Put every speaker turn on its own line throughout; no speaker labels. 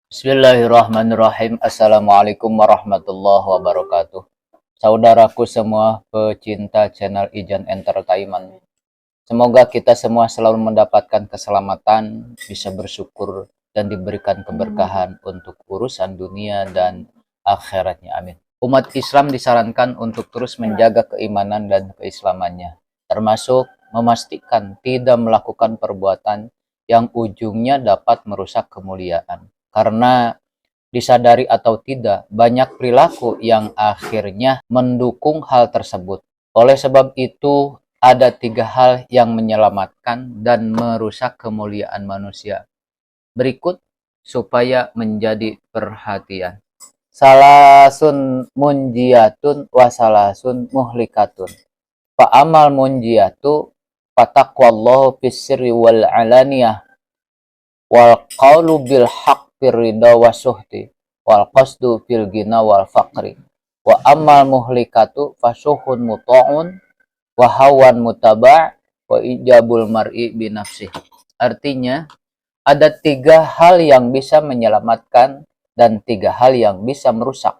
Bismillahirrahmanirrahim. Assalamualaikum warahmatullahi wabarakatuh. Saudaraku semua pecinta channel Ijan Entertainment. Semoga kita semua selalu mendapatkan keselamatan, bisa bersyukur, dan diberikan keberkahan untuk urusan dunia dan akhiratnya. Amin. Umat Islam disarankan untuk terus menjaga keimanan dan keislamannya, termasuk memastikan tidak melakukan perbuatan yang ujungnya dapat merusak kemuliaan. Karena disadari atau tidak, banyak perilaku yang akhirnya mendukung hal tersebut. Oleh sebab itu, ada 3 hal yang menyelamatkan dan merusak kemuliaan manusia. Berikut supaya menjadi perhatian. Salasun munjiyatun wa salasun muhlikatun. Fa'amal munjiyatu fataqwallahu fis sirri wal alaniyah wal qawlu bil haqq ridha wa suhti wal qasdu fil gina wal faqri wa ammal muhlikatu fasuhun muta'un wa hawan mutaba' wa ijabul mar'i binafsih. Artinya, ada 3 hal yang bisa menyelamatkan dan 3 hal yang bisa merusak.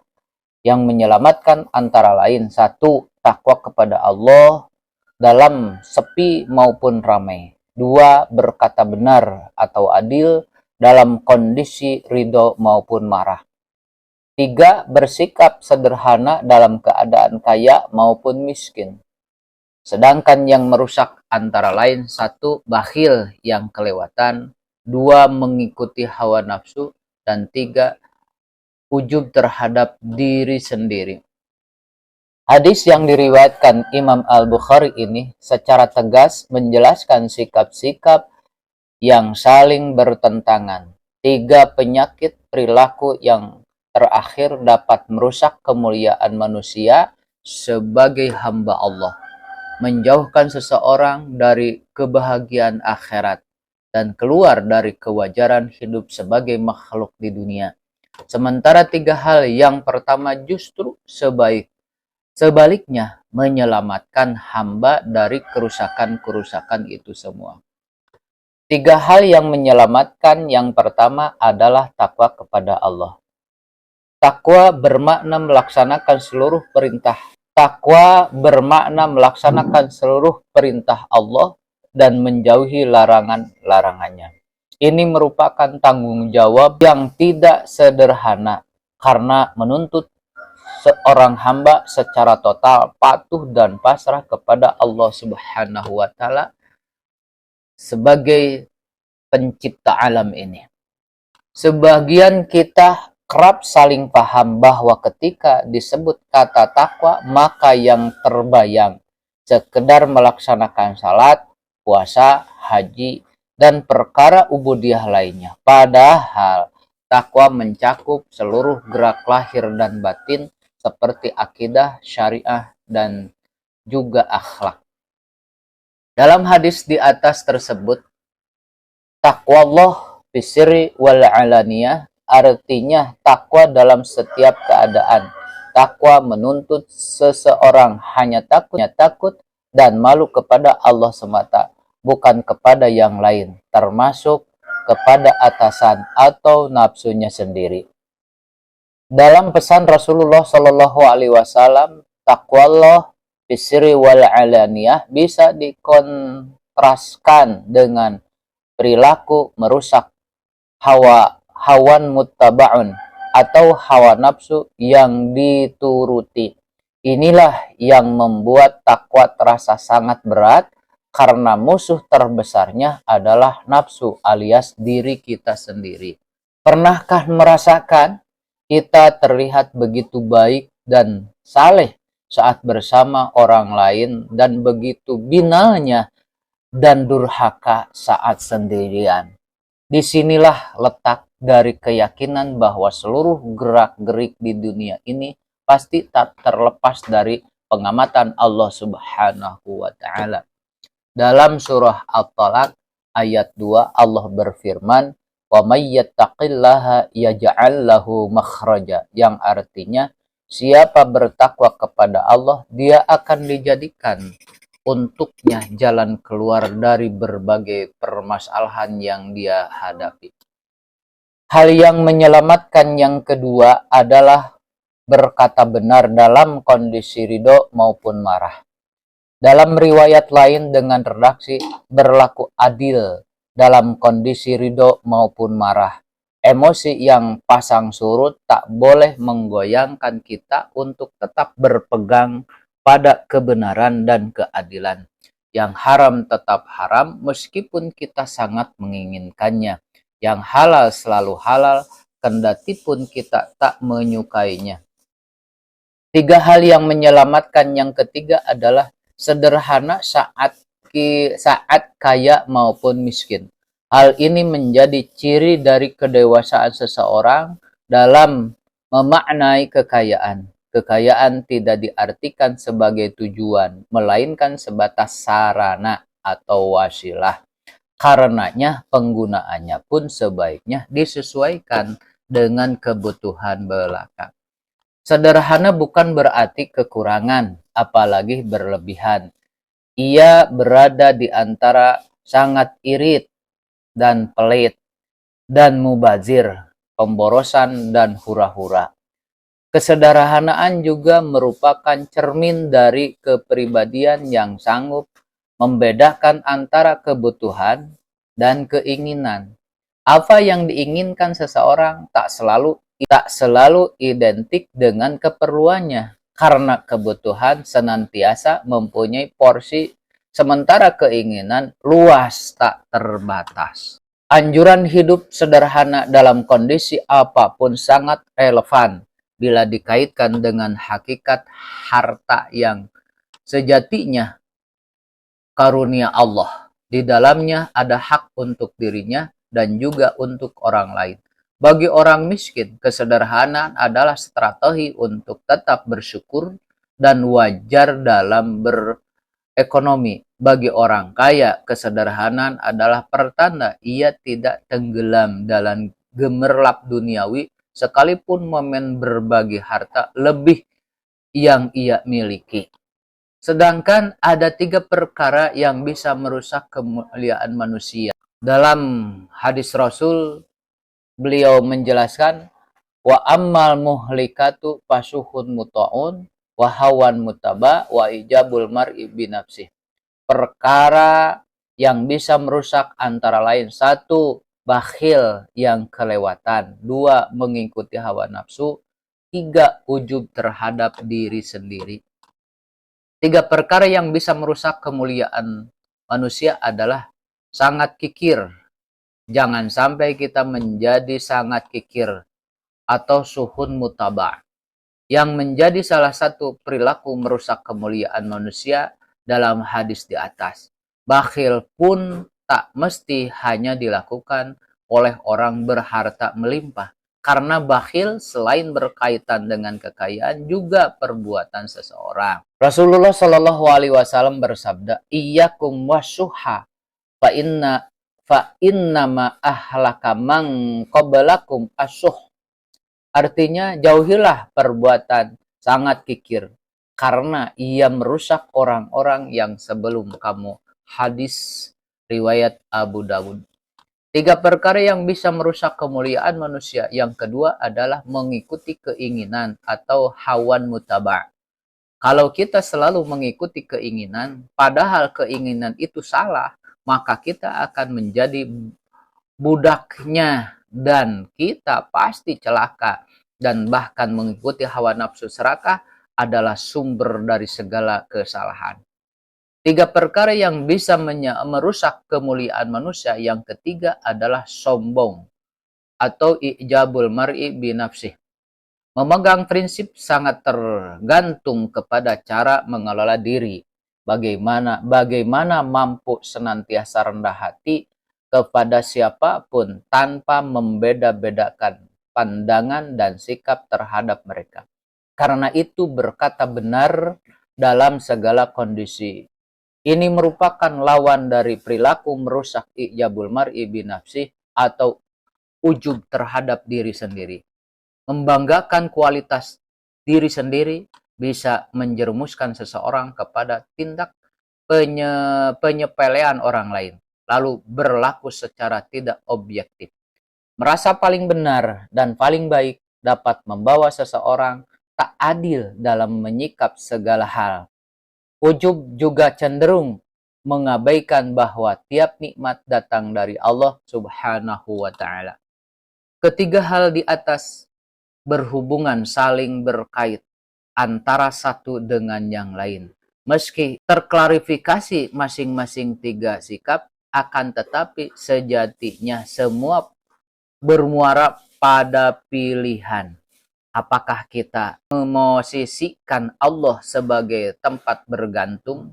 Yang menyelamatkan antara lain: 1. Takwa kepada Allah dalam sepi maupun ramai. 2. Berkata benar atau adil dalam kondisi ridho maupun marah. 3. Bersikap sederhana dalam keadaan kaya maupun miskin. Sedangkan yang merusak antara lain: 1. Bakhil yang kelewatan, 2. Mengikuti hawa nafsu, dan 3. Ujub terhadap diri sendiri. Hadis yang diriwayatkan Imam Al-Bukhari ini secara tegas menjelaskan sikap-sikap yang saling bertentangan. 3 penyakit perilaku yang terakhir dapat merusak kemuliaan manusia sebagai hamba Allah, menjauhkan seseorang dari kebahagiaan akhirat, dan keluar dari kewajaran hidup sebagai makhluk di dunia. Sementara 3 hal yang pertama justru sebaliknya menyelamatkan hamba dari kerusakan-kerusakan itu semua. 3 hal yang menyelamatkan yang pertama adalah takwa kepada Allah. Takwa bermakna melaksanakan seluruh perintah. Takwa bermakna melaksanakan seluruh perintah Allah dan menjauhi larangan-larangannya. Ini merupakan tanggung jawab yang tidak sederhana karena menuntut seorang hamba secara total patuh dan pasrah kepada Allah Subhanahu wa taala sebagai pencipta alam ini. Sebagian kita kerap saling paham bahwa ketika disebut kata takwa, maka yang terbayang sekedar melaksanakan salat, puasa, haji, dan perkara ubudiyah lainnya. Padahal takwa mencakup seluruh gerak lahir dan batin seperti akidah, syariah, dan juga akhlak. Dalam hadis di atas tersebut, takwallah fisri wal alaniyah artinya takwa dalam setiap keadaan. Takwa menuntut seseorang hanya takut dan malu kepada Allah semata, bukan kepada yang lain, termasuk kepada atasan atau nafsunya sendiri. Dalam pesan Rasulullah Shallallahu Alaihi Wasallam, takwallah fisri wal alaniyah bisa dikontraskan dengan perilaku merusak hawan muttabaun atau hawa nafsu yang dituruti. Inilah yang membuat takwa terasa sangat berat karena musuh terbesarnya adalah nafsu alias diri kita sendiri. Pernahkah merasakan kita terlihat begitu baik dan saleh saat bersama orang lain dan begitu binalnya dan durhaka saat sendirian? Disinilah letak dari keyakinan bahwa seluruh gerak-gerik di dunia ini pasti tak terlepas dari pengamatan Allah Subhanahu wa taala. Dalam surah At-Talaq ayat 2 Allah berfirman, "Wa may yattaqillaha yaj'al lahu makhraja," yang artinya siapa bertakwa kepada Allah, dia akan dijadikan untuknya jalan keluar dari berbagai permasalahan yang dia hadapi. Hal yang menyelamatkan yang kedua adalah berkata benar dalam kondisi ridho maupun marah. Dalam riwayat lain dengan redaksi berlaku adil dalam kondisi ridho maupun marah. Emosi yang pasang surut tak boleh menggoyangkan kita untuk tetap berpegang pada kebenaran dan keadilan. Yang haram tetap haram meskipun kita sangat menginginkannya. Yang halal selalu halal, kendati pun kita tak menyukainya. Tiga hal yang menyelamatkan yang ketiga adalah sederhana saat kaya maupun miskin. Hal ini menjadi ciri dari kedewasaan seseorang dalam memaknai kekayaan. Kekayaan tidak diartikan sebagai tujuan, melainkan sebatas sarana atau wasilah. Karenanya penggunaannya pun sebaiknya disesuaikan dengan kebutuhan belaka. Sederhana bukan berarti kekurangan, apalagi berlebihan. Ia berada di antara sangat irit dan pelit, dan mubazir, pemborosan dan hura-hura. Kesederhanaan juga merupakan cermin dari kepribadian yang sanggup membedakan antara kebutuhan dan keinginan. Apa yang diinginkan seseorang tak selalu identik dengan keperluannya, karena kebutuhan senantiasa mempunyai porsi, sementara keinginan luas tak terbatas. Anjuran hidup sederhana dalam kondisi apapun sangat relevan bila dikaitkan dengan hakikat harta yang sejatinya karunia Allah. Di dalamnya ada hak untuk dirinya dan juga untuk orang lain. Bagi orang miskin, kesederhanaan adalah strategi untuk tetap bersyukur dan wajar dalam berekonomi. Bagi orang kaya, kesederhanaan adalah pertanda ia tidak tenggelam dalam gemerlap duniawi, sekalipun momen berbagi harta lebih yang ia miliki. Sedangkan ada tiga perkara yang bisa merusak kemuliaan manusia. Dalam hadis Rasul, beliau menjelaskan, wa ammal muhlikatu pasuhun muta'un, wa hawan mutaba, wa ijabul mar'i binafsih. Perkara yang bisa merusak antara lain: satu, bakhil yang kelewatan; dua, mengikuti hawa nafsu; tiga, ujub terhadap diri sendiri. Tiga perkara yang bisa merusak kemuliaan manusia adalah sangat kikir. Jangan sampai kita menjadi sangat kikir atau suhun mutaba, yang menjadi salah satu perilaku merusak kemuliaan manusia dalam hadis di atas. Bakhil pun tak mesti hanya dilakukan oleh orang berharta melimpah, karena bakhil selain berkaitan dengan kekayaan juga perbuatan seseorang. Rasulullah Shallallahu Alaihi Wasallam bersabda, "Iyyakum wasyuha, fa inna ma ahlaka man qablakum asyuh." Artinya, jauhilah perbuatan sangat kikir, karena ia merusak orang-orang yang sebelum kamu. Hadis riwayat Abu Dawud. Tiga perkara yang bisa merusak kemuliaan manusia. Yang kedua adalah mengikuti keinginan atau hawan mutaba'. Kalau kita selalu mengikuti keinginan, padahal keinginan itu salah, maka kita akan menjadi budaknya dan kita pasti celaka. Dan bahkan mengikuti hawa nafsu serakah adalah sumber dari segala kesalahan. Tiga perkara yang bisa merusak kemuliaan manusia. Yang ketiga adalah sombong atau ijabul mar'i binafsih. Memegang prinsip sangat tergantung kepada cara mengelola diri. Bagaimana mampu senantiasa rendah hati kepada siapapun tanpa membeda-bedakan pandangan dan sikap terhadap mereka. Karena itu berkata benar dalam segala kondisi. Ini merupakan lawan dari perilaku merusak ijabul mar'i binafsih atau ujub terhadap diri sendiri. Membanggakan kualitas diri sendiri bisa menjerumuskan seseorang kepada tindak penyepelean orang lain, lalu berlaku secara tidak objektif. Merasa paling benar dan paling baik dapat membawa seseorang tak adil dalam menyikap segala hal. Ujub juga cenderung mengabaikan bahwa tiap nikmat datang dari Allah Subhanahu wa Ta'ala. Ketiga hal di atas berhubungan saling berkait antara satu dengan yang lain. Meski terklarifikasi masing-masing tiga sikap, akan tetapi sejatinya semua bermuara pada pilihan. Apakah kita memosisikan Allah sebagai tempat bergantung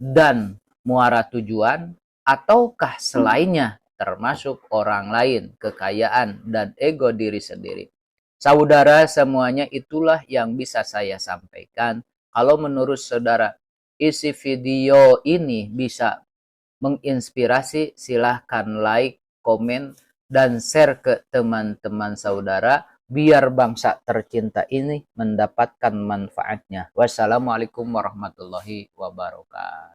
dan muara tujuan, ataukah selainnya termasuk orang lain, kekayaan, dan ego diri sendiri? Saudara, semuanya itulah yang bisa saya sampaikan. Kalau menurut saudara, isi video ini bisa menginspirasi, silahkan like, komen, dan share ke teman-teman saudara, biar bangsa tercinta ini mendapatkan manfaatnya. Wassalamualaikum warahmatullahi wabarakatuh.